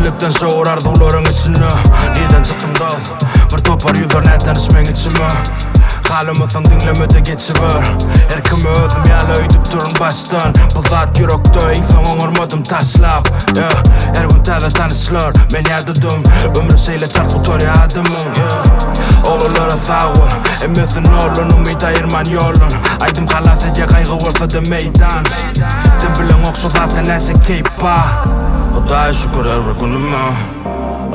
Ko'pchilikdan so'rardi ularning ichini Neden chiqdim do'st bir topar yuzlarni tanishmang ichimi Halimizning dinglamada geçiver Erkim özüm yala öydüp durun baştan Bu zat yürekte insan oңormadım taşlap Her gün taza tanışlar men yadıdım Ömrü seyle çarkı tori adımım Oğullara sağ ol Emesin olun umid ayırman yolun Aydım halasıca kaygı olsa da meydan Sen bilen okşu zaten nece keypa Xudaya şükür her bir günüme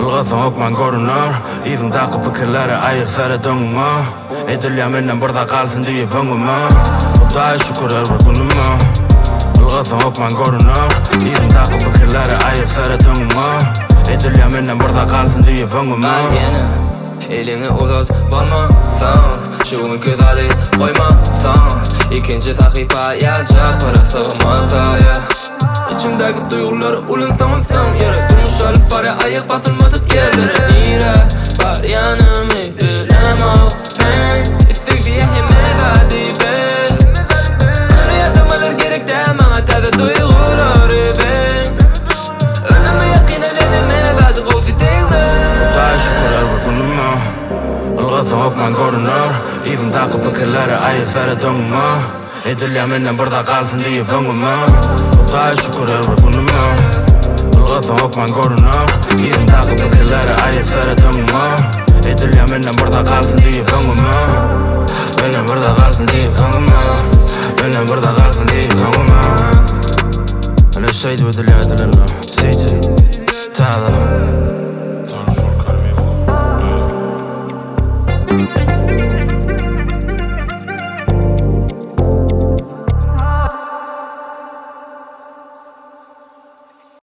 Ilgısan okman görünür İzindaki fikirleri ayırsara dönüme Edilya menden burada kalsın diye fengime Xudaya şükür her bir günüme Ilgısan okman görünür İzindaki fikirleri ayırsara dönüme Edilya menden burada kalsın diye fengime Elini uzat varmasan Şu ülke dali koymasan İkinci sahifa yazacak para sığmasa İçimdeki duyguları ulunsamamsın yere Durmuş alıp bari ayak basılmadık yerlere Nire var yanım bilemem ben İstek diye heme verdi ben Kırı yatamalar gerek demem taze duyguları ben Ölümü yakineleme verdi kozi değil mi? Xudaya şükür her bir günüme Ilgısan okman görünür İzindaki fikirleri ayırsara dönüme Edilya menden burada kalsın diye fengime Xudaya şükür her bir günüme Ilgısan okman görünür İzindaki fikirleri ayırsara dönüme Edilya menden burada kalsın diye fengime Menden burada kalsın diye fengime Menden burada kalsın diye fengime Öyle şeydi Edilya edilene Seyci Tağda